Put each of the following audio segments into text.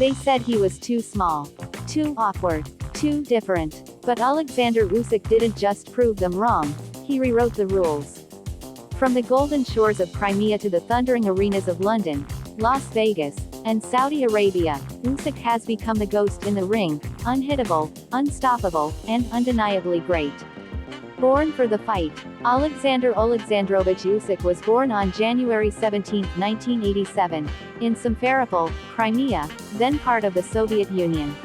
They said he was too small, too awkward, too different. But Oleksandr Usyk didn't just prove them wrong, he rewrote the rules. From the golden shores of Crimea to the thundering arenas of London, Las Vegas, and Saudi Arabia, Usyk has become the ghost in the ring, unhittable, unstoppable, and undeniably great. Born for the fight, Oleksandr Oleksandrovich Usyk was born on January 17, 1987, in Simferopol, Crimea, then part of the Soviet Union.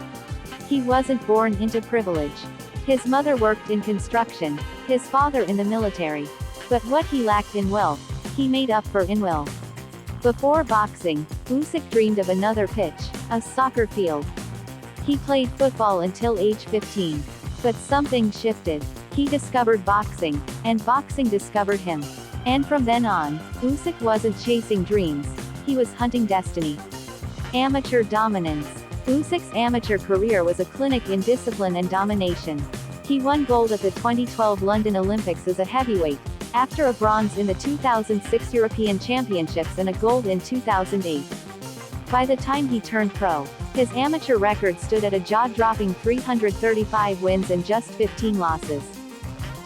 He wasn't born into privilege. His mother worked in construction, his father in the military. But what he lacked in wealth, he made up for in will. Before boxing, Usyk dreamed of another pitch, a soccer field. He played football until age 15. But something shifted. He discovered boxing, and boxing discovered him. And from then on, Usyk wasn't chasing dreams, he was hunting destiny. Amateur dominance. Usyk's amateur career was a clinic in discipline and domination. He won gold at the 2012 London Olympics as a heavyweight, after a bronze in the 2006 European Championships and a gold in 2008. By the time he turned pro, his amateur record stood at a jaw-dropping 335 wins and just 15 losses.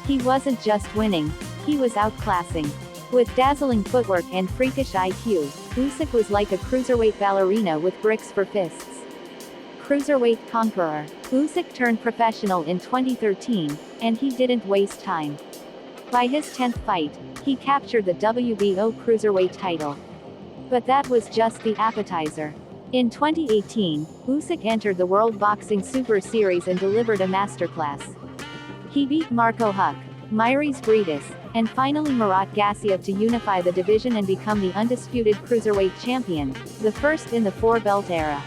He wasn't just winning, he was outclassing. With dazzling footwork and freakish IQ, Usyk was like a cruiserweight ballerina with bricks for fists. Cruiserweight conqueror. Usyk turned professional in 2013, and he didn't waste time. By his 10th fight, he captured the WBO cruiserweight title. But that was just the appetizer. In 2018, Usyk entered the World Boxing Super Series and delivered a masterclass. He beat Marco Huck, Myris Briedis, and finally Murat Gassiev to unify the division and become the undisputed cruiserweight champion, the first in the four-belt era.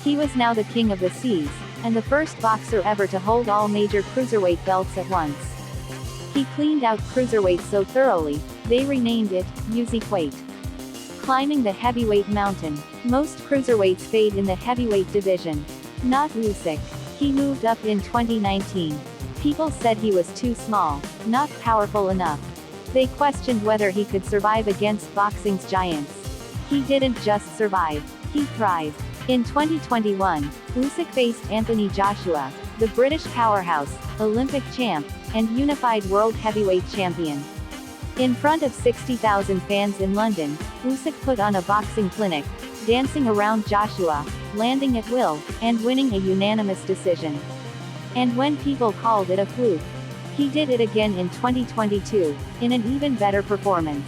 He was now the king of the seas, and the first boxer ever to hold all major cruiserweight belts at once. He cleaned out cruiserweight so thoroughly, they renamed it Usyk. Climbing the heavyweight mountain. Most cruiserweights fade in the heavyweight division. Not Usyk. He moved up in 2019. People said he was too small, not powerful enough. They questioned whether he could survive against boxing's giants. He didn't just survive, he thrived. In 2021, Usyk faced Anthony Joshua, the British powerhouse, Olympic champ, and unified world heavyweight champion. In front of 60,000 fans in London, Usyk put on a boxing clinic, dancing around Joshua, landing at will, and winning a unanimous decision. And when people called it a fluke, he did it again in 2022, in an even better performance.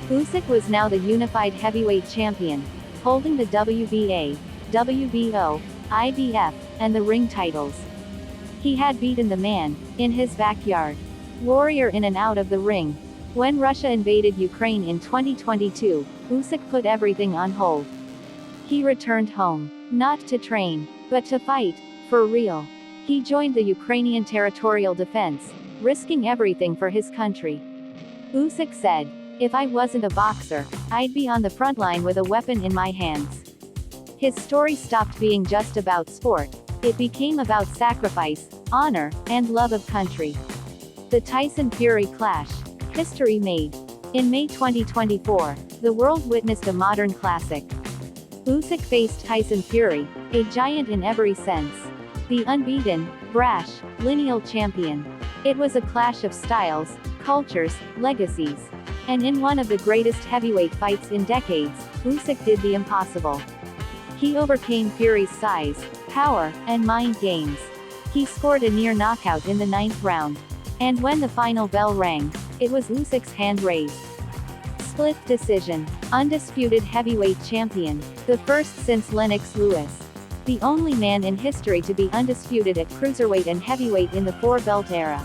Usyk was now the unified heavyweight champion, holding the WBA, WBO, IBF, and the ring titles. He had beaten the man, in his backyard. Warrior in and out of the ring. When Russia invaded Ukraine in 2022, Usyk put everything on hold. He returned home, not to train, but to fight, for real. He joined the Ukrainian Territorial Defense, risking everything for his country. Usyk said, "If I wasn't a boxer, I'd be on the front line with a weapon in my hands." His story stopped being just about sport. It became about sacrifice, honor, and love of country. The Tyson-Fury clash. History made. In May 2024, the world witnessed a modern classic. Usyk faced Tyson Fury, a giant in every sense. The unbeaten, brash, lineal champion. It was a clash of styles, cultures, legacies. And in one of the greatest heavyweight fights in decades, Usyk did the impossible. He overcame Fury's size, power, and mind games. He scored a near knockout in the 9th round. And when the final bell rang, it was Usyk's hand raised. Split decision. Undisputed heavyweight champion. The first since Lennox Lewis. The only man in history to be undisputed at cruiserweight and heavyweight in the four-belt era.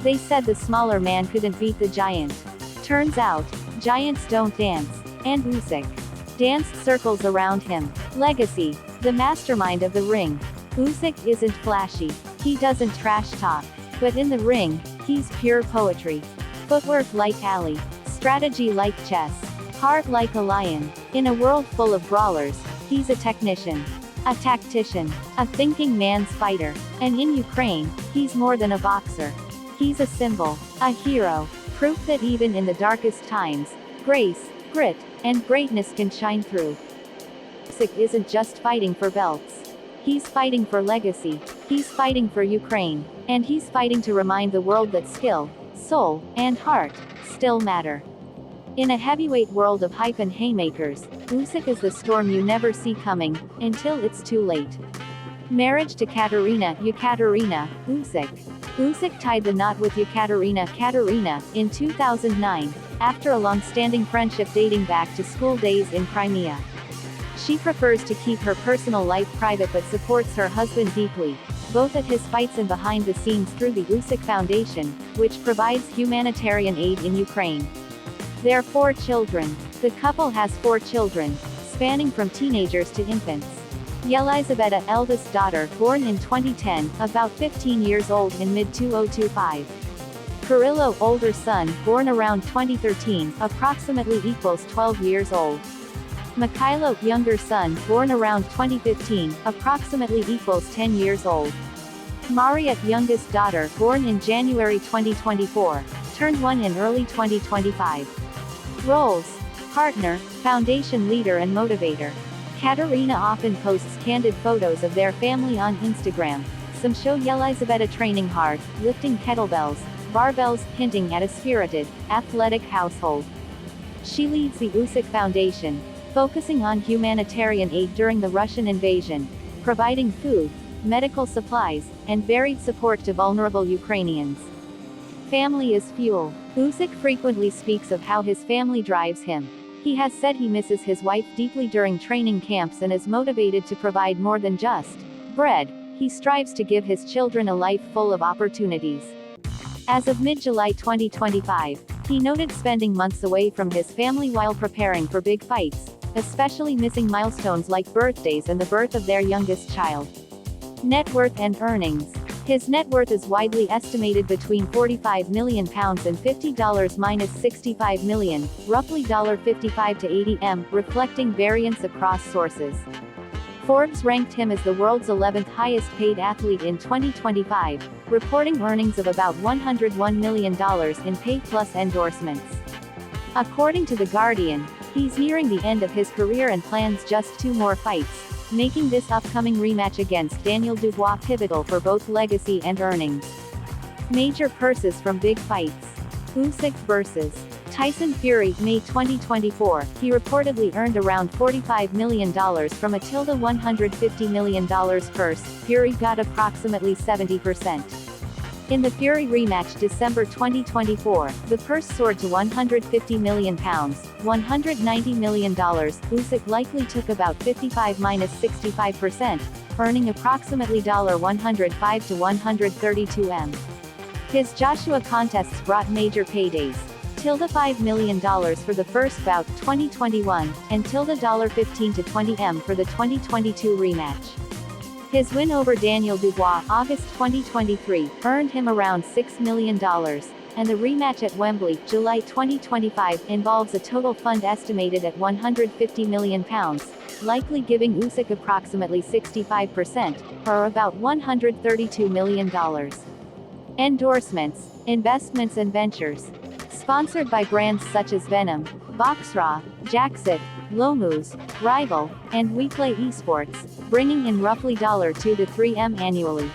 They said the smaller man couldn't beat the giant. Turns out, giants don't dance. And Usyk danced circles around him. Legacy. The mastermind of the ring. Usyk isn't flashy. He doesn't trash talk. But in the ring, he's pure poetry. Footwork like Ali. Strategy like chess. Heart like a lion. In a world full of brawlers, he's a technician. A tactician. A thinking man's fighter. And in Ukraine, he's more than a boxer. He's a symbol. A hero. Proof that even in the darkest times, grace, grit, and greatness can shine through. Usyk isn't just fighting for belts. He's fighting for legacy. He's fighting for Ukraine. And he's fighting to remind the world that skill, soul, and heart still matter. In a heavyweight world of hype and haymakers, Usyk is the storm you never see coming, until it's too late. Marriage to Katerina Usyk. Usyk tied the knot with Katerina in 2009, after a long-standing friendship dating back to school days in Crimea. She prefers to keep her personal life private but supports her husband deeply, both at his fights and behind the scenes through the Usyk Foundation, which provides humanitarian aid in Ukraine. There are 4 children. The couple has 4 children, spanning from teenagers to infants. Yelizaveta, eldest daughter, born in 2010, about 15 years old in mid-2025. Kirillo, older son, born around 2013, approximately equals 12 years old. Mikhailo, younger son, born around 2015, approximately equals 10 years old. Maria, youngest daughter, born in January 2024, turned 1 in early 2025. Roles: partner, foundation leader and motivator. Katerina often posts candid photos of their family on Instagram. Some show Yelizaveta training hard, lifting kettlebells, barbells, hinting at a spirited, athletic household. She leads the Usyk Foundation, focusing on humanitarian aid during the Russian invasion, providing food, medical supplies, and varied support to vulnerable Ukrainians. Family is fuel. Usyk frequently speaks of how his family drives him. He has said he misses his wife deeply during training camps and is motivated to provide more than just bread. He strives to give his children a life full of opportunities. As of mid-July 2025, he noted spending months away from his family while preparing for big fights, especially missing milestones like birthdays and the birth of their youngest child. Net worth and earnings. His net worth is widely estimated between £45 million and $50 minus $65 million, roughly $55 to $80 reflecting variance across sources. Forbes ranked him as the world's 11th highest paid athlete in 2025, reporting earnings of about $101 million in pay plus endorsements. According to The Guardian, he's nearing the end of his career and plans just 2 more fights, making this upcoming rematch against Daniel Dubois pivotal for both legacy and earnings. Major purses from big fights. Usyk vs. Tyson Fury, May 2024, he reportedly earned around $45 million from a $150 million purse. Fury got approximately 70%. In the Fury rematch December 2024, the purse soared to £150 million, $190 million. Usyk likely took about 55 minus 65%, earning approximately $105 to $132 His Joshua contests brought major paydays. $5 million for the first bout 2021, and $15 to $20 for the 2022 rematch. His win over Daniel Dubois, August 2023, earned him around $6 million, and the rematch at Wembley, July 2025, involves a total fund estimated at £150 million, likely giving Usyk approximately 65%, or about $132 million. Endorsements, investments and ventures. Sponsored by brands such as Venom, Boxraw, Jackset, Lomus, Rival, and WePlay Esports, bringing in roughly $2 to $3 annually.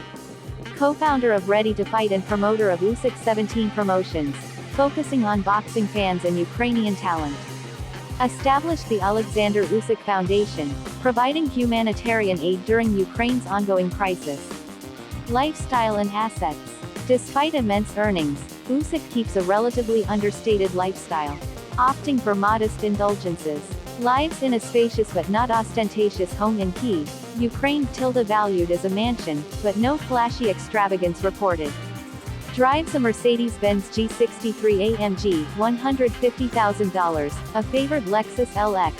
Co-founder of Ready to Fight and promoter of Usyk 17 Promotions, focusing on boxing fans and Ukrainian talent. Established the Oleksandr Usyk Foundation, providing humanitarian aid during Ukraine's ongoing crisis. Lifestyle and assets. Despite immense earnings, Usyk keeps a relatively understated lifestyle, opting for modest indulgences. Lives in a spacious but not ostentatious home in Kyiv, Ukraine. Valued as a mansion, but no flashy extravagance reported. Drives a Mercedes-Benz G63 AMG, $150,000, a favored Lexus LX,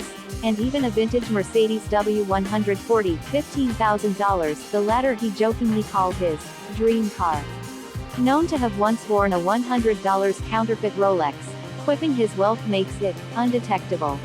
and even a vintage Mercedes W140, $15,000, the latter he jokingly called his dream car. Known to have once worn a $100 counterfeit Rolex, quipping his wealth makes it undetectable.